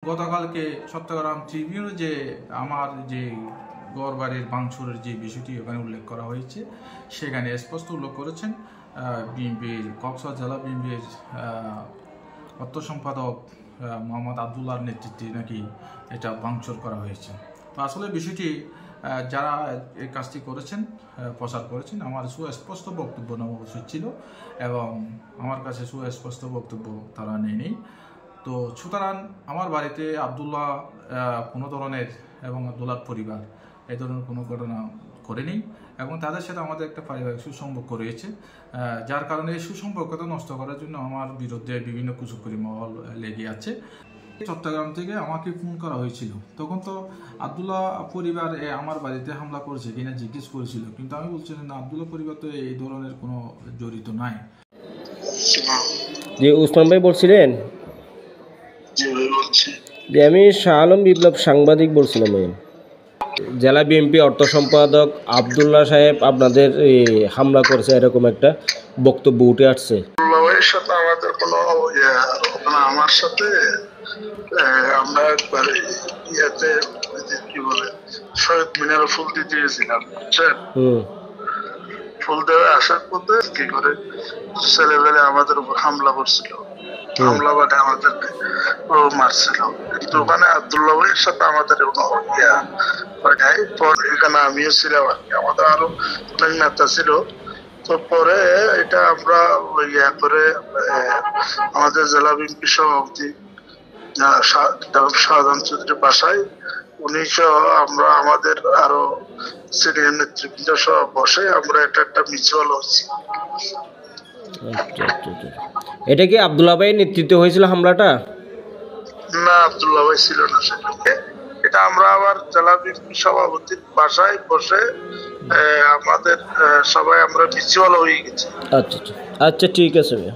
গতকালকে চট্টগ্রাম ট্রিবিউনে যে আমার যে গড়বাড়ির ভাঙচুরের যে বিষয়টি ওখানে উল্লেখ করা হয়েছে, সেখানে স্পষ্ট উল্লেখ করেছেন বিএনপির কক্সবাজার জেলা বিএনপির অর্থ সম্পাদক মোহাম্মদ আবদুল্লাহর নেতৃত্বে নাকি এটা ভাঙচুর করা হয়েছে। তো আসলে বিষয়টি যারা এই কাজটি করেছেন, প্রচার করেছেন, আমার সুস্পষ্ট বক্তব্য নেওয়া উচিত ছিল এবং আমার কাছে সুস্পষ্ট বক্তব্য তারা নেয়নি। তো সুতরাং আমার বাড়িতে আবদুল্লাহ কোনো ধরনের এবং আবদুল্লাহর পরিবার এই ধরনের কোনো ঘটনা করেনি এবং তাদের সাথে আমাদের একটা পারিবারিক সুসম্পর্ক রয়েছে, যার কারণে এই সুসম্পর্কতা নষ্ট করার জন্য আমার বিরুদ্ধে বিভিন্ন কুচুকুরি মহল লেগে আছে। চট্টগ্রাম থেকে আমাকে ফোন করা হয়েছিল, তখন তো আবদুল্লাহ পরিবার আমার বাড়িতে হামলা করেছে কিনা জিজ্ঞেস করেছিল, কিন্তু আমি বলছিলাম না, আবদুল্লাহ পরিবার তো এই ধরনের কোনো জড়িত নাই। যে উসমান ভাই বলছিলেন যে আমি শাহ আলম বিপ্লব সাংবাদিক বলছিলাম। জেলা বিএনপি অর্থ সম্পাদক আবদুল্লাহ সাহেব আপনাদের হামলা করেছে এরকম একটা বক্তব্য উঠে আসছে। আমাদের কোনো আমার সাথে আমরা একবার ইয়াতে কি বলে শহীদ মিনারে ফুল দিতে গেছিলাম, বুঝছেন? ফুল দেওয়া আসার পথে কি করে ছেলেবেলে আমাদের উপর হামলা করছিল, হামলা বাটে আমাদেরকে মারছিল, কিন্তু ওখানে আব্দুল্লাহ ভাইয়ের সাথে আমাদের এখানে আমিও ছিলাম আর কি, আমাদের আরো অনেক নেতা ছিল। তো পরে এটা আমরা ইয়া করে আমাদের জেলা বিএনপি সভাপতি শাহজাহান চৌধুরীর বাসায় উনি আমরা আমাদের আরো সিনিয়র নেতৃবৃন্দ সহ বসে আমরা একটা মিছিল হয়েছি। এটা কি আব্দুল্লাহ ভাই নেতৃত্বে হয়েছিল হামলাটা? না, আব্দুল্লাহ ভাই ছিল না সেখানে। এটা আমরা আবার জেলা বিএনপি সভাপতির বাসায় বসে আমাদের সবাই আমরা মিছিল হয়ে গেছি। আচ্ছা আচ্ছা, ঠিক আছে ভাইয়া।